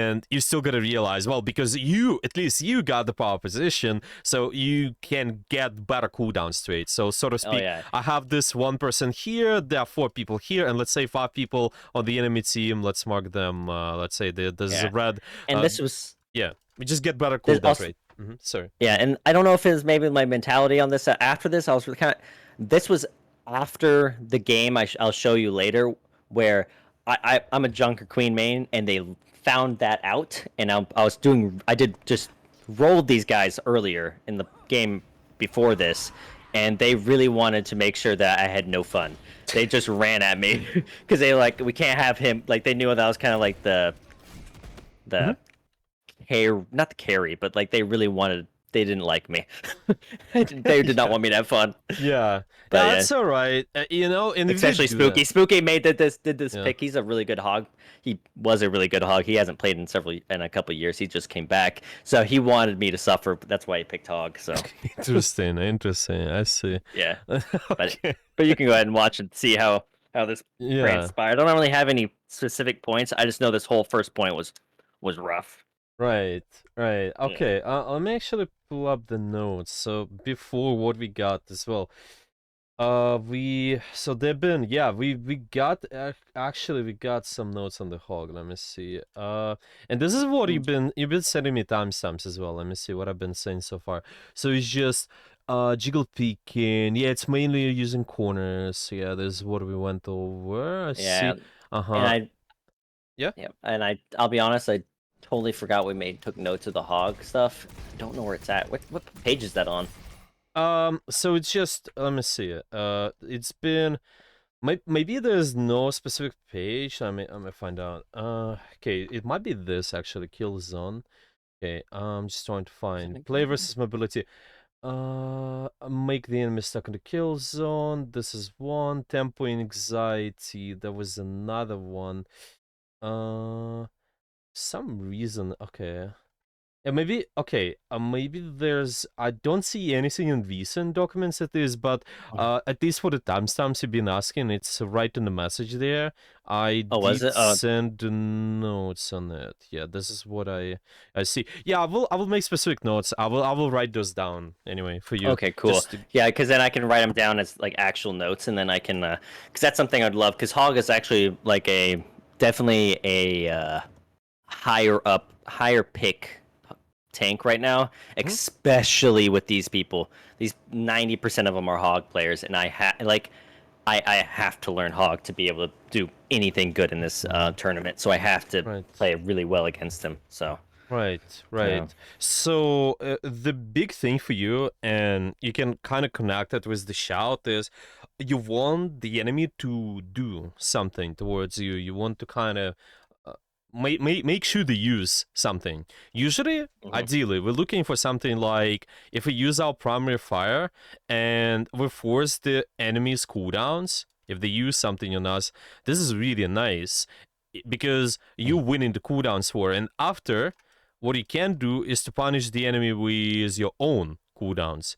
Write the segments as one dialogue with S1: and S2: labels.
S1: And you still gotta realize, well, because at least you got the power position, so you can get better cooldown straight. So to speak,
S2: yeah.
S1: I have this one person here, there are 4 people here, and let's say 5 people on the enemy team. Let's mark them. Let's say there's a red.
S2: And this was
S1: Yeah, we just get better cooldown
S2: also,
S1: rate. Sorry.
S2: yeah, and I don't know if it's maybe my mentality on this. After this, I was kind of. This was after the game. I'll show you later where I'm a Junker Queen main, and they found that out, and I did just rolled these guys earlier in the game before this, and they really wanted to make sure that I had no fun. They just ran at me because they like, we can't have him, like they knew that I was kind of like the not the carry, but like they really wanted. They didn't like me. They did not want me to have fun.
S1: Yeah,
S2: But
S1: that's all right. You know, and
S2: especially Spooky. Spooky did this pick. He's a really good hog. He was a really good hog. He hasn't played in a couple of years. He just came back, so he wanted me to suffer. But that's why he picked hog. So
S1: interesting. I see.
S2: Yeah,
S1: Okay.
S2: but you can go ahead and watch and see how this transpired. I don't really have any specific points. I just know this whole first point was rough.
S1: Right. Okay, let me actually pull up the notes. So before what we got as well, we got actually we got some notes on the hog. Let me see. And this is what you've been sending me timestamps as well. Let me see what I've been saying so far. So it's just jiggle peeking. Yeah, it's mainly using corners. Yeah, this is what we went over. I see.
S2: And and I'll be honest, I totally forgot took notes of the hog stuff. I don't know where it's at. What page is that on?
S1: So it's just, let me see it. It's been, maybe there's no specific page. I may find out. Okay, it might be this actually, kill zone. Okay, I'm just trying to find play versus mobility. Make the enemy stuck in the kill zone. This is one. Tempo and anxiety. There was another one. Some reason, okay. Yeah, maybe, okay, maybe there's, I don't see anything in recent documents at least, but at least for the timestamps you've been asking, it's right in the message there. I did send notes on it. Yeah, this is what I see. Yeah, I will make specific notes. I will write those down anyway for you.
S2: Okay, cool. Yeah, because then I can write them down as like actual notes, and then I can, because that's something I'd love, because hog is actually like definitely a higher pick tank right now, especially with these people. These 90% of them are hog players, and I have to learn hog to be able to do anything good in this tournament. So I have to play really well against him. So
S1: right. So the big thing for you, and you can kind of connect it with the shout, is you want the enemy to do something towards you. You want to kind of make sure they use something. Usually, ideally, we're looking for something like, if we use our primary fire and we force the enemy's cooldowns, if they use something on us, this is really nice because you win in the cooldowns war, and after, what you can do is to punish the enemy with your own cooldowns.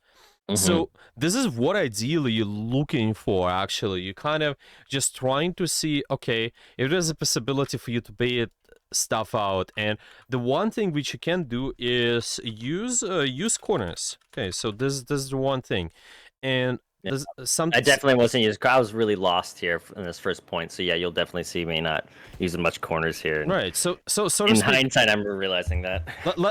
S1: So this is what ideally you're looking for, actually. You're kind of just trying to see, okay, if there's a possibility for you to bait stuff out. And the one thing which you can do is use corners. Okay, so this is the one thing. And
S2: I definitely wasn't using. I was really lost here in this first point. So yeah, you'll definitely see me not using much corners here.
S1: Right. So
S2: in hindsight, I'm realizing that.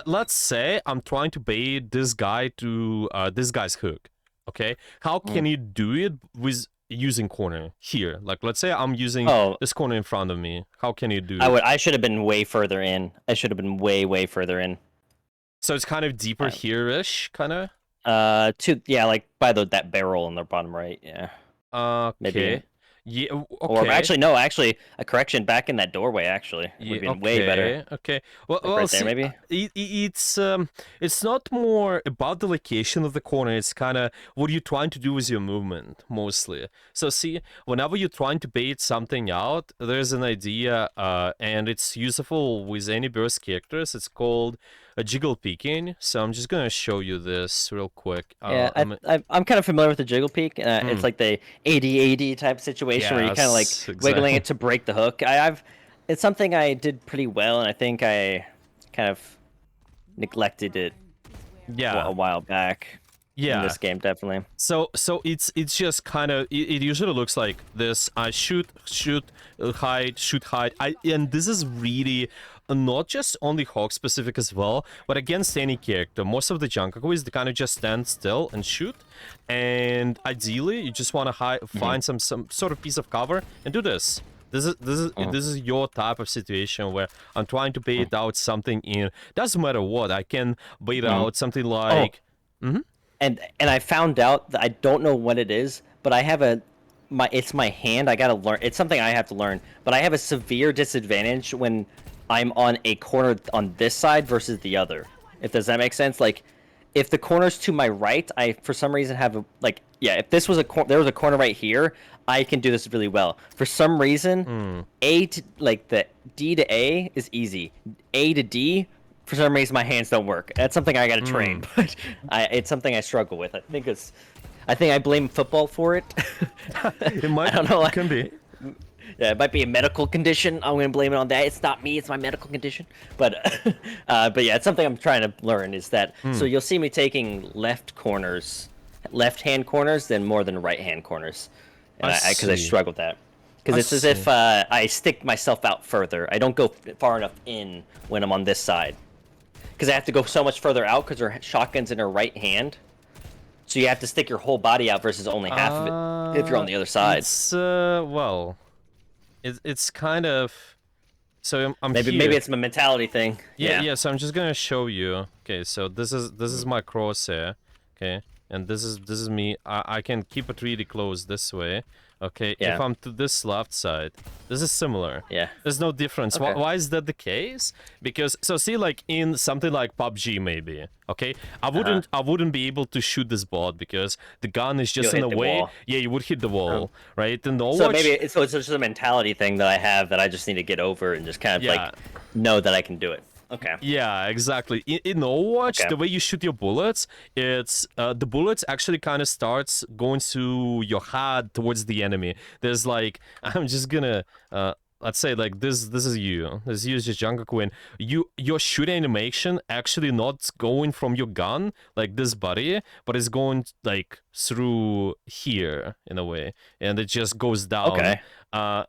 S1: Let's say I'm trying to bait this guy to this guy's hook. Okay, how can you do it with using corner here? Like, let's say I'm using this corner in front of me. How can you do it?
S2: I should have been way further in. I should have been way further in.
S1: So it's kind of deeper here-ish, kind of.
S2: Like by that barrel in the bottom right. Yeah.
S1: Okay.
S2: Maybe.
S1: Yeah. Okay.
S2: Or actually, a correction back in that doorway. Actually, would have been way better.
S1: Okay. Well,
S2: right there, maybe.
S1: It's not more about the location of the corner. It's kind of what you're trying to do with your movement mostly. So see, whenever you're trying to bait something out, there's an idea, and it's useful with any burst characters. It's called a jiggle peeking. So I'm just gonna show you this real quick.
S2: I'm kind of familiar with the jiggle peek. It's like the AD type situation where you're kind of like wiggling it to break the hook. it's something I did pretty well, and I think I kind of neglected it
S1: Yeah,
S2: a while back in
S1: yeah.
S2: this game, definitely.
S1: So it's just kind of it usually looks like this. I shoot, hide. And this is really not just only Hawk specific as well, but against any character. Most of the Junkakuis, they kind of just stand still and shoot. And ideally, you just want to find some sort of piece of cover and do this. This is your type of situation where I'm trying to bait out something in. Doesn't matter what. I can bait out something like.
S2: And I found out that I don't know what it is, but I have it's my hand. I gotta learn. It's something I have to learn. But I have a severe disadvantage when I'm on a corner on this side versus the other. If does that make sense? Like, if the corner's to my right, I for some reason have if this was there was a corner right here, I can do this really well. For some reason, the D to A is easy. A to D, for some reason, my hands don't work. That's something I gotta train, but it's something I struggle with. I think I blame football for it.
S1: It might.
S2: I don't know.
S1: It can be.
S2: Yeah, it might be a medical condition. I'm gonna blame it on that. It's not me. It's my medical condition. But yeah, it's something I'm trying to learn. Is that so? You'll see me taking left hand corners, than more than right hand corners, because I struggle with that. Because it's as if I stick myself out further. I don't go far enough in when I'm on this side. Because I have to go so much further out because her shotgun's in her right hand. So you have to stick your whole body out versus only half of it if you're on the other side.
S1: It's well, it's kind of. So I'm
S2: maybe
S1: here.
S2: it's a mentality thing.
S1: Yeah. So I'm just gonna show you. Okay, so this is my crosshair. Okay, and this is me. I can keep it really close this way. Okay,
S2: Yeah.
S1: if I'm to this left side, this is similar.
S2: Yeah.
S1: There's no difference.
S2: Okay.
S1: Why is that the case? Because so see, like in something like PUBG maybe. Okay, I wouldn't be able to shoot this bot because the gun is just in
S2: You'll
S1: the
S2: hit the
S1: way.
S2: wall.
S1: Yeah, you would hit the wall, right? And Overwatch.
S2: So maybe it's just a mentality thing that I have that I just need to get over and just kind of like know that I can do it. Okay.
S1: Yeah, exactly. In Overwatch, the way you shoot your bullets, it's the bullets actually kind of starts going to your head towards the enemy. There's like, I'm just gonna let's say like this is you. This is just Jungkook, and your shooting animation actually not going from your gun like this body, but it's going like through here in a way, and it just goes down.
S2: Okay.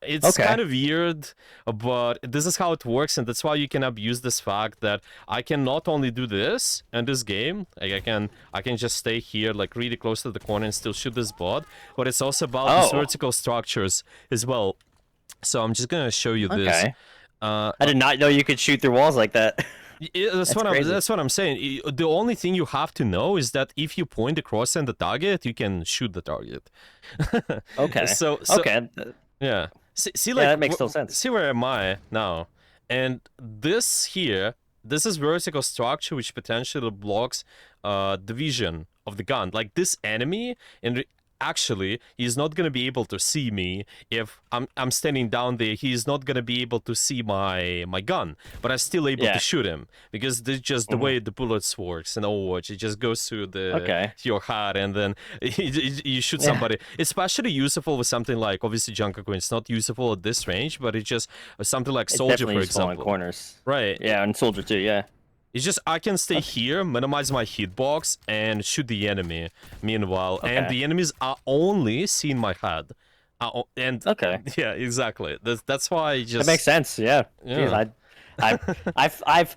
S1: It's kind of weird, but this is how it works, and that's why you can abuse this fact that I can not only do this in this game, like I can just stay here like really close to the corner and still shoot this bot, but it's also about these vertical structures as well. So I'm just gonna show you this.
S2: Okay. I did not know you could shoot through walls like that.
S1: That's what I'm saying. The only thing you have to know is that if you point the cross at the target, you can shoot the target.
S2: Okay.
S1: So
S2: okay.
S1: Yeah. See like
S2: that makes total sense.
S1: See where am I now? And this here, this is vertical structure which potentially blocks the vision of the gun. Like this enemy, and actually he's not gonna be able to see me if I'm standing down there. He's not gonna be able to see my gun, but I'm still able to shoot him because this is just the way the bullets works in Overwatch. It just goes through your heart, and then you shoot somebody. It's especially useful with something like obviously Jungkook. It's not useful at this range, but it's just something like Soldier, for example.
S2: In corners.
S1: Right.
S2: Yeah, and Soldier too. Yeah.
S1: It's just I can stay here, minimize my hitbox, and shoot the enemy. Meanwhile, and the enemies are only seeing my head. And yeah, exactly. That's why I just.
S2: That makes sense. Yeah. Jeez, I've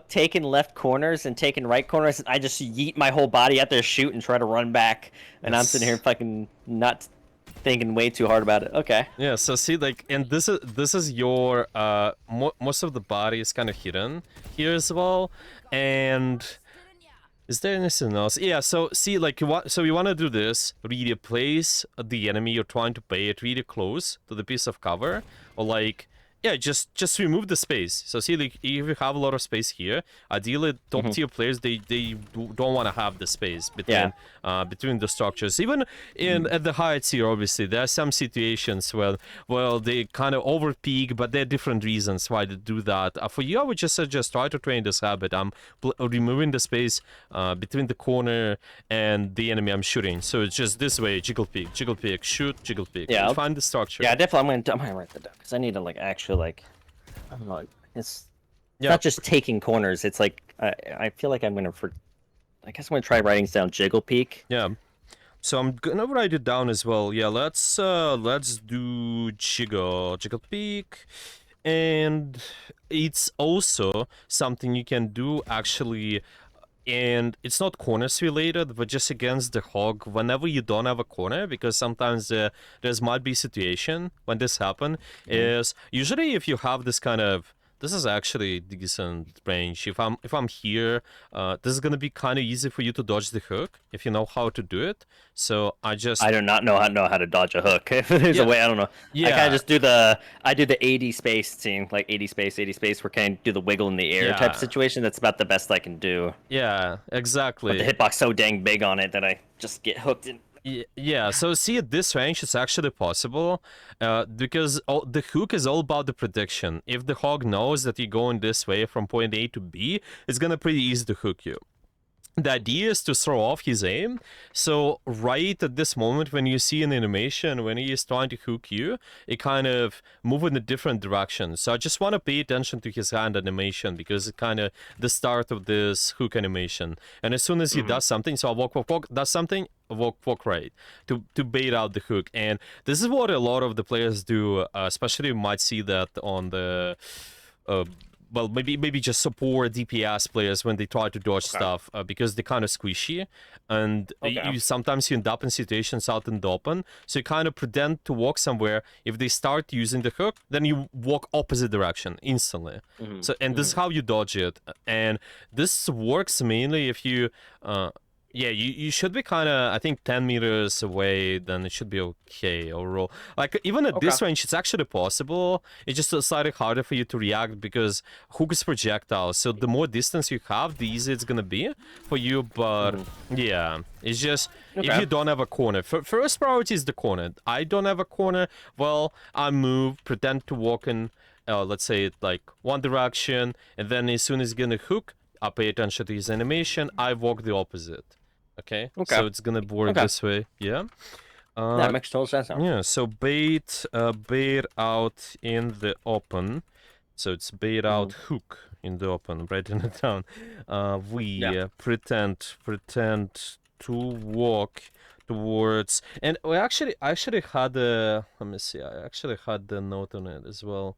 S2: taken left corners and taken right corners. And I just yeet my whole body out there, shoot, and try to run back. And I'm sitting here fucking not thinking way too hard about it. Okay.
S1: Yeah. So see, like, and this is your most of the body is kind of hidden here as well. And is there anything else? Yeah. So see, like, you want to do this. Really place the enemy you're trying to bait really close to the piece of cover, or like. Yeah, just remove the space. So see, like, if you have a lot of space here, ideally top tier players they don't want to have the space between between the structures. Even at the higher tier, obviously there are some situations where they kind of over peak, but there are different reasons why they do that. For you, I would just suggest try to train this habit. I'm removing the space between the corner and the enemy I'm shooting. So it's just this way: jiggle peek, shoot, jiggle peek.
S2: Yeah,
S1: find the structure.
S2: Yeah, definitely. I'm gonna write that down because I need to like actually like I don't know. It's
S1: Yeah,
S2: not just taking corners. It's like I feel like I'm gonna I guess I'm gonna try writing down Jiggle Peak.
S1: yeah. So I'm gonna write it down as well. Yeah, let's do Jiggle Peak. And it's also something you can do actually, and it's not corners related, but just against the hog whenever you don't have a corner, because sometimes there's might be situation when this happen. Is usually if you have this kind of, this is actually decent range. If I'm here, this is gonna be kind of easy for you to dodge the hook if you know how to do it. So I just,
S2: I do not know how to dodge a hook. If there's a
S1: yeah,
S2: way, I don't know. I kind of
S1: yeah,
S2: just do the 80 space thing, like 80 space, where kind of do the wiggle in the air type
S1: yeah,
S2: situation. That's about the best I can do.
S1: yeah,
S2: But the
S1: exactly.
S2: hitbox so dang big on it that I just get hooked in.
S1: Yeah, so see at this range it's actually possible, because the hook is all about the prediction. If the hog knows that you're going this way from point A to B, it's gonna pretty easy to hook you. The idea is to throw off his aim, so right at this moment when you see an animation when he is trying to hook you, it kind of move in a different direction. So I just want to pay attention to his hand animation, because it kind of the start of this hook animation. And as soon as he does something, so I walk, does something, walk right to bait out the hook. And this is what a lot of the players do, especially you might see that on the uh, well, maybe just support DPS players when they try to dodge stuff, because they're kind of squishy, and
S2: Okay.
S1: sometimes you end up in situations out in the open, so you kind of pretend to walk somewhere. If they start using the hook, then you walk opposite direction instantly. So, and this is how you dodge it, and this works mainly if you yeah, you should be kind of, I think, 10 meters away, then it should be okay overall. Like, even at
S2: Okay.
S1: this range, it's actually possible. It's just slightly harder for you to react because hook is projectile. So the more distance you have, the easier it's gonna be for you. But yeah, it's just, if
S2: Okay.
S1: you don't have a corner. First priority is the corner. I don't have a corner. Well, I move, pretend to walk in, let's say, like, one direction, and then as soon as he's gonna hook, I pay attention to his animation, I walk the opposite. Okay,
S2: Okay.
S1: so it's gonna work
S2: Okay.
S1: this way. Yeah.
S2: That
S1: Uh,
S2: makes total sense now.
S1: yeah. So bait out in the open. So it's bait out hook in the open. Writing it down. We
S2: Yeah.
S1: pretend to walk towards. And we actually had a. Let me see. I actually had the note on it as well.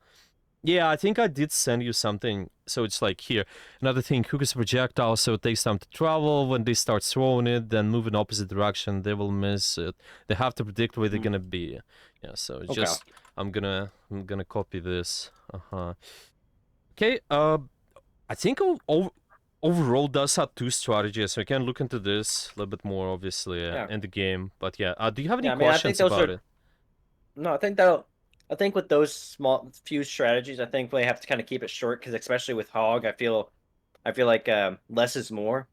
S1: Yeah, I think I did send you something. So it's like here. Another thing, hook is a projectile, so it takes time to travel. When they start throwing it, then move in opposite direction, they will miss it. They have to predict where they're gonna be. Yeah, so it's
S2: Okay.
S1: just I'm gonna copy this. Okay, I think overall does have two strategies. So we can look into this a little bit more, obviously,
S2: Yeah.
S1: in the game. But yeah, do you have any
S2: Yeah. I mean, I think
S1: questions
S2: those
S1: about
S2: are
S1: it?
S2: no. I think with those small few strategies, I think we have to kind of keep it short because especially with Hog, I feel like less is more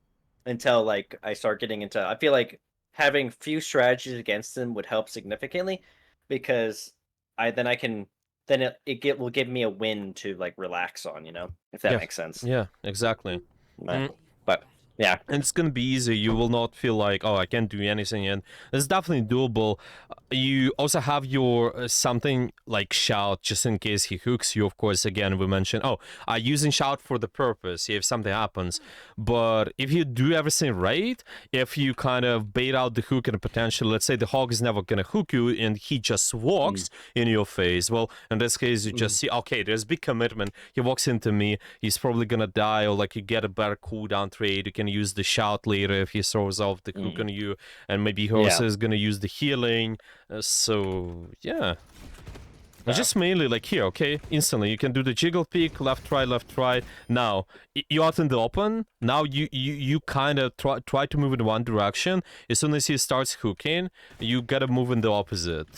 S2: until like I start getting into. I feel like having few strategies against them would help significantly because I can then will give me a win to like relax on, you know, if that
S1: Yeah,
S2: makes sense.
S1: yeah, exactly.
S2: But, but yeah,
S1: And it's gonna be easy. You will not feel like, oh, I can't do anything. And it's definitely doable. You also have your something like shout, just in case he hooks you. Of course, again, we mentioned, oh, using shout for the purpose if something happens. But if you do everything right, if you kind of bait out the hook and potentially, let's say the hog is never gonna hook you and he just walks in your face. Well, in this case, you just see, okay, there's big commitment. He walks into me. He's probably gonna die, or like you get a better cooldown trade. You can use the shout later if he throws off the hook on you, and maybe he also is gonna use the healing. So yeah, it's just mainly like here, okay, instantly you can do the jiggle peek, left right. Now you're out in the open. Now you kind of try to move in one direction. As soon as he starts hooking, you gotta move in the opposite.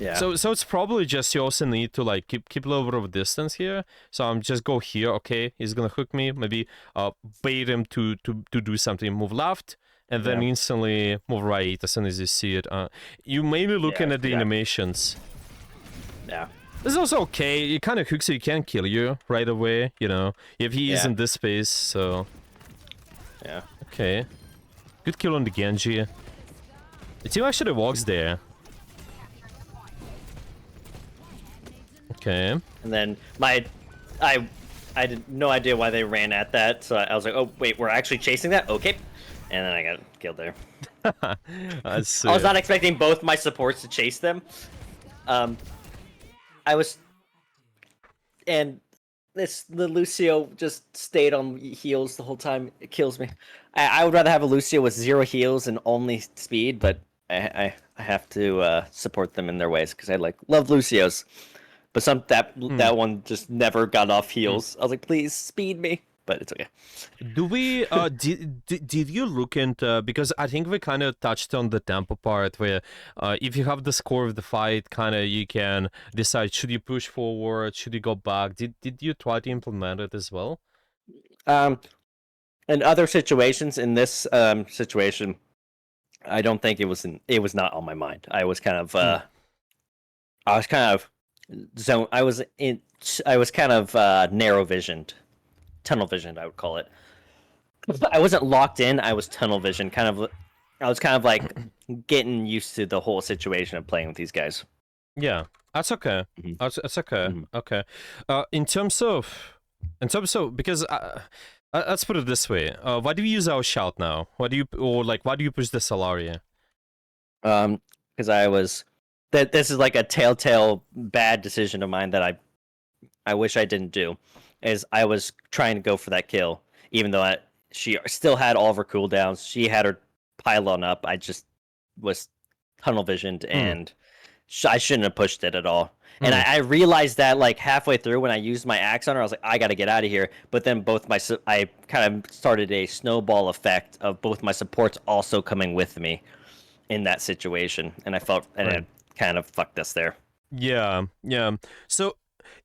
S2: yeah,
S1: So it's probably just you also need to like keep a little bit of distance here. So I'm just go here. Okay, he's gonna hook me. Maybe bait him to do something. Move left, and then instantly move right as soon as you see it. You mainly looking at the animations.
S2: yeah,
S1: This is also okay. It kind of hooks you. He can't kill you right away. You know, if he is
S2: Yeah.
S1: in this space. So
S2: yeah.
S1: okay, good kill on the Genji. The team actually walks there. Okay.
S2: And then I had no idea why they ran at that, so I was like, oh wait, we're actually chasing that? Okay. And then I got killed there.
S1: I
S2: I was
S1: see.
S2: not expecting both my supports to chase them. I was, and the Lucio just stayed on heals the whole time. It kills me. I would rather have a Lucio with 0 heals and only speed, but I have to support them in their ways because I love Lucios. But that one just never got off heals. I was like, please speed me, but it's okay.
S1: Do we did you look into, because I think we kind of touched on the tempo part where if you have the score of the fight, kind of you can decide should you push forward, should you go back. Did you try to implement it as well?
S2: Um, in other situations, in this situation, I don't think it was not on my mind. I was kind of zone. I was kind of narrow visioned, tunnel visioned. I would call it. I wasn't locked in. I was tunnel vision. I was kind of like getting used to the whole situation of playing with these guys.
S1: Yeah, that's okay.
S2: Mm-hmm.
S1: That's okay.
S2: Mm-hmm.
S1: Okay. In terms of, because let's put it this way. Why do you use our shout now? Why do you, or like, why do you push the Solaria?
S2: Because I was that this is like a telltale bad decision of mine that I wish I didn't do. Is I was trying to go for that kill, even though she still had all of her cooldowns. She had her pylon up. I just was tunnel visioned, and I shouldn't have pushed it at all. And I realized that like halfway through when I used my axe on her, I was like, I got to get out of here. But then I kind of started a snowball effect of both my supports also coming with me in that situation, and I felt and it kind of fucked us there.
S1: Yeah, yeah. So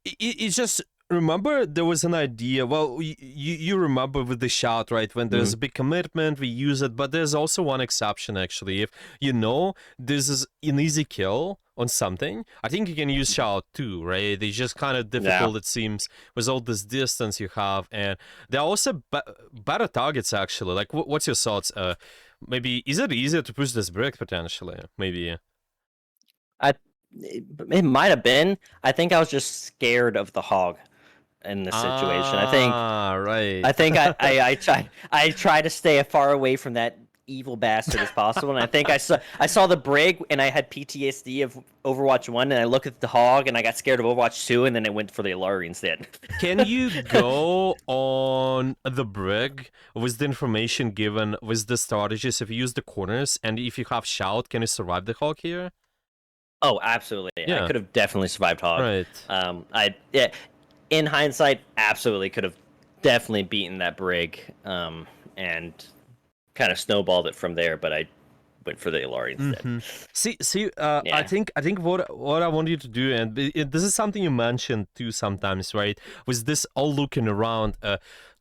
S1: it's just, remember there was an idea. Well, you remember with the shout, right? When there's a big commitment, we use it. But there's also one exception actually. If you know this is an easy kill on something, I think you can use shout too, right? It's just kind of difficult, it seems, with all this distance you have, and they're also better targets actually. Like, what's your thoughts? Maybe is it easier to push this brick potentially? Maybe.
S2: It might have been. I think I was just scared of the hog in this situation.
S1: Right.
S2: I think I try to stay as far away from that evil bastard as possible. And I think I saw the brig, and I had PTSD of Overwatch 1, and I looked at the hog, and I got scared of Overwatch 2, and then it went for the Alari instead.
S1: Can you go on the brig with the information given with the strategies? If you use the corners and if you have shout, can you survive the hog here?
S2: Oh, absolutely.
S1: Yeah.
S2: I could have definitely survived hog.
S1: Right.
S2: In hindsight, absolutely could have definitely beaten that brig, and kind of snowballed it from there. But I went for the Alari instead.
S1: See, I think what I want you to do, and this is something you mentioned too sometimes, right? Was this all looking around?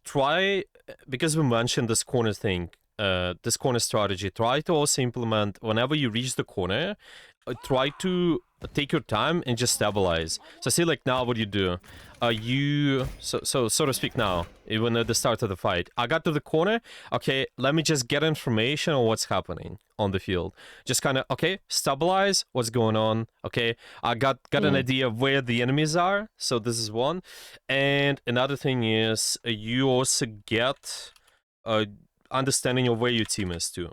S1: Try, because we mentioned this corner thing, this corner strategy. Try to also implement whenever you reach the corner. Try to take your time and just stabilize. So see, like now what you do, so to speak, now even at the start of the fight, I got to the corner. Okay, let me just get information on what's happening on the field. Just kind of, okay, stabilize what's going on. Okay, I got an idea of where the enemies are. So this is one, and another thing is you also get understanding of where your team is too.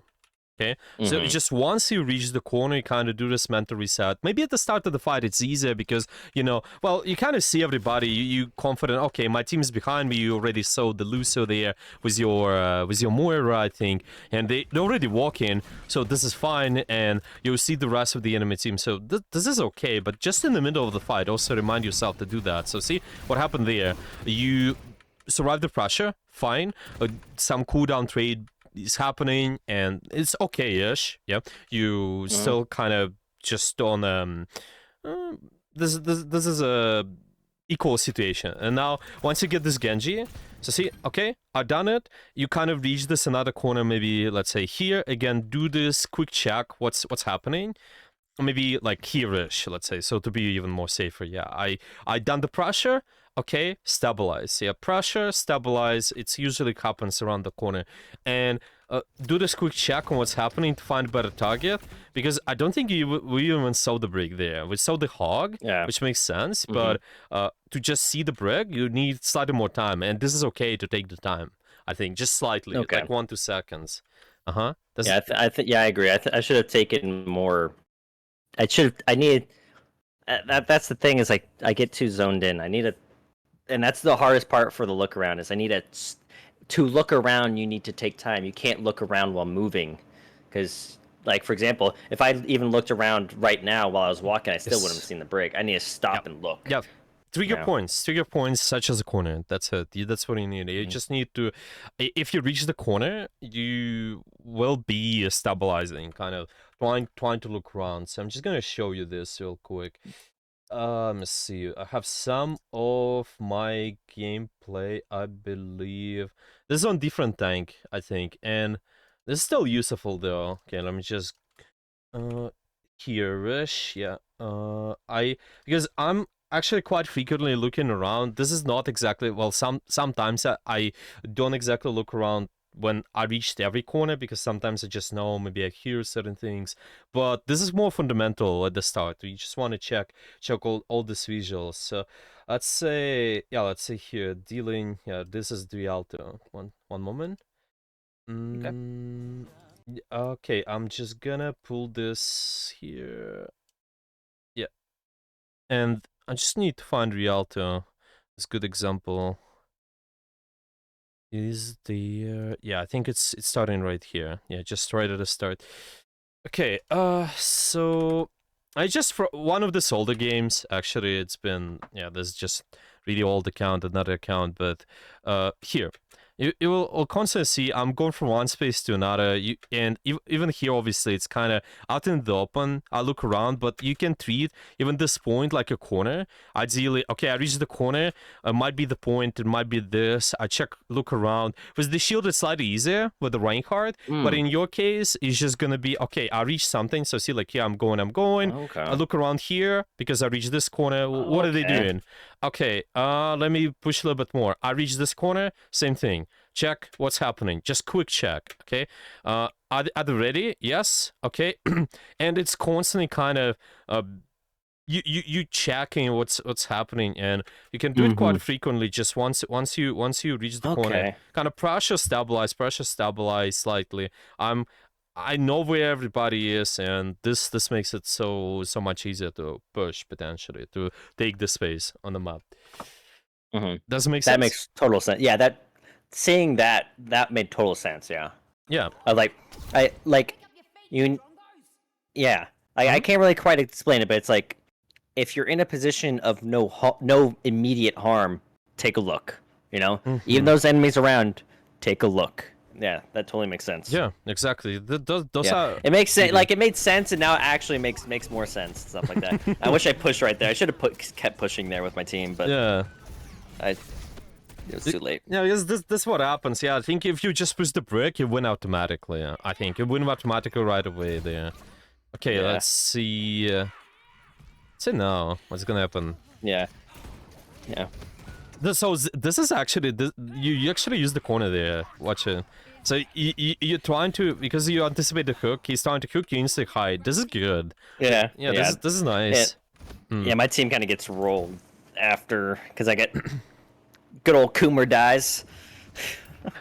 S1: Okay, so just once you reach the corner, you kind of do this mental reset. Maybe at the start of the fight, it's easier because, you know, well, you kind of see everybody. You confident, okay, my team is behind me. You already saw the Lucio there with your Moira, I think, and they already walk in, so this is fine, and you'll see the rest of the enemy team. So this is okay, but just in the middle of the fight, also remind yourself to do that. So see what happened there. You survive the pressure, fine. Some cooldown trade is happening, and it's okay-ish. Yeah, you still kind of just on this is a equal situation. And now once you get this Genji, so see, okay, I've done it. You kind of reach this another corner, maybe let's say here again. Do this quick check. What's happening? Maybe like here-ish, let's say. So to be even more safer, yeah. I done the pressure. okay, stabilize. Yeah, pressure, stabilize. It's usually happens around the corner. And do this quick check on what's happening to find a better target. Because I don't think we even saw the brick there. We saw the hog,
S2: Yeah.
S1: which makes sense. But to just see the brick, you need slightly more time. And this is okay to take the time, I think. Just slightly,
S2: Okay.
S1: like 1-2 seconds. Uh-huh.
S2: Yeah, I think I agree. I should have taken more. I need. That's the thing is like I get too zoned in. I need a, and that's the hardest part for the look around is I need to look around. You need to take time. You can't look around while moving, because like for example, if I even looked around right now while I was walking, I still wouldn't have seen the break. I need to stop and look.
S1: Yeah. Trigger points such as a corner. That's it. That's what you need. You just need to, if you reach the corner, you will be stabilizing, kind of trying to look around. So I'm just gonna show you this real quick. Let me see. I have some of my gameplay, I believe. This is on different tank, I think, and this is still useful though. Okay, let me just here-ish, yeah. Because I'm actually quite frequently looking around. This is not exactly, well, sometimes I don't exactly look around when I reached every corner, because sometimes I just know maybe I hear certain things. But this is more fundamental at the start. You just want to check all these visuals. So let's say here dealing. Yeah, this is the Rialto. One moment. Okay, I'm just gonna pull this here. Yeah, and I just need to find Rialto. It's a good example. Is the yeah, I think it's starting right here. Yeah, just right at the start. Okay, so I just for one of the older games, actually it's been, yeah, this is just really old account, another account, but here. You will constantly see I'm going from one space to another, and even here, obviously, it's kind of out in the open. I look around, but you can treat even this point like a corner. Ideally, okay, I reach the corner, it might be the point, it might be this. I look around. With the shield, it's slightly easier with the Reinhardt, but in your case, it's just gonna be, okay, I reach something, so see, like, yeah, I'm going.
S2: Okay.
S1: I look around here, because I reach this corner. What are they doing? Okay, let me push a little bit more. I reach this corner, same thing. Check what's happening. Just quick check, okay? Are they ready? Yes, okay. And it's constantly kind of you checking what's happening, and you can do it quite frequently. Just once you reach the corner, kind of pressure stabilize slightly. I know where everybody is, and this makes it so much easier to push, potentially to take the space on the map. Does it make sense?
S2: That makes total sense. Yeah, seeing that made total sense. Yeah.
S1: Yeah.
S2: Yeah. I can't really quite explain it, but it's like if you're in a position of no immediate harm, take a look. You know, even those enemies around, take a look. Yeah, that totally makes sense.
S1: Yeah, exactly. Those are.
S2: It makes sense. Like it made sense, and now it actually makes more sense. Stuff like that. I wish I pushed right there. I should have kept pushing there with my team, but
S1: yeah,
S2: it was too late.
S1: Yeah, because this what happens. Yeah, I think if you just push the brick, you win automatically. I think you win automatically right away there. Okay, let's see. Let's see now what's gonna happen.
S2: Yeah.
S1: So this is actually you actually use the corner there. Watch it. So you're trying to, because you anticipate the hook. He's trying to hook you instantly hide. This is good.
S2: Yeah.
S1: This is nice.
S2: Yeah, my team kind of gets rolled after because I get good old Coomer dies.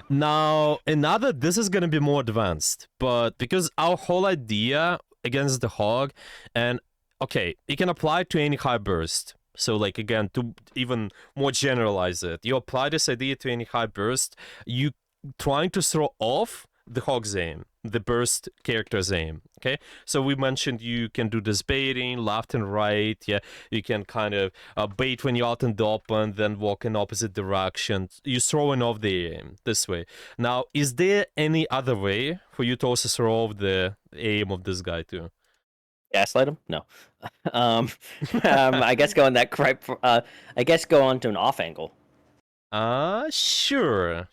S1: Now, this is gonna be more advanced, but because our whole idea against the hog, and okay, you can apply to any high burst. So, like, again, to even more generalize it, you apply this idea to any high burst, you trying to throw off the hog's aim, the burst character's aim, okay? So we mentioned you can do this baiting, left and right, yeah, you can kind of bait when you're out in the open, then walk in opposite direction. You're throwing off the aim this way. Now, is there any other way for you to also throw off the aim of this guy too?
S2: Gaslight him? No. I guess go on that I guess go on to an off angle.
S1: Sure,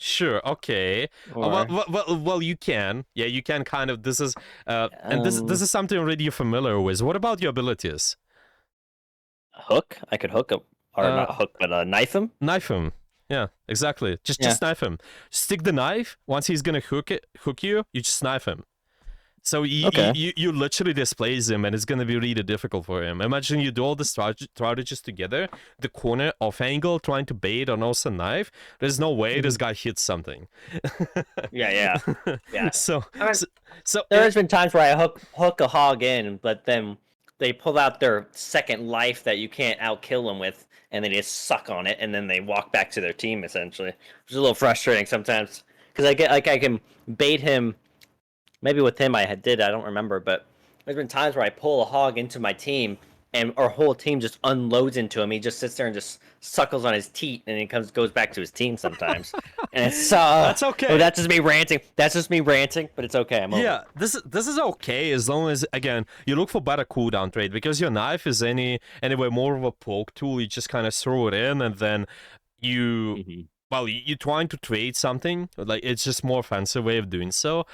S1: okay. Well, you can. Yeah, you can kind of. This is, and this is something already you're familiar with. What about your abilities?
S2: Hook? I could hook him. or not hook, but knife him.
S1: Knife him. Yeah, exactly.
S2: Yeah.
S1: Just knife him. Stick the knife. Once he's gonna hook you, you just knife him. So
S2: Okay.
S1: you literally displace him, and it's gonna be really difficult for him. Imagine you do all the strategies together, the corner off angle, trying to bait on also knife. There's no way this guy hits something.
S2: Yeah.
S1: So
S2: I mean,
S1: so
S2: there has been times where I hook a hog in, but then they pull out their second life that you can't outkill them with, and they just suck on it, and then they walk back to their team essentially, which is a little frustrating sometimes because I can bait him. Maybe with him I did, I don't remember, but there's been times where I pull a hog into my team and our whole team just unloads into him. He just sits there and just suckles on his teat, and he goes back to his team sometimes. And it's
S1: that's okay.
S2: Oh, that's just me ranting. That's just me ranting, but it's okay. I'm over.
S1: Yeah, this is okay as long as again you look for better cooldown trade, because your knife is anyway more of a poke tool. You just kind of throw it in, and then you well, you're trying to trade something, like it's just more offensive way of doing so.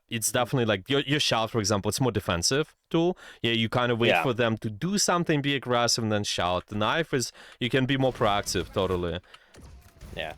S1: It's definitely like your shout, for example, it's more defensive tool. Yeah, you kind of wait for them to do something, be aggressive, and then shout. The knife is, you can be more proactive, totally.
S2: Yeah.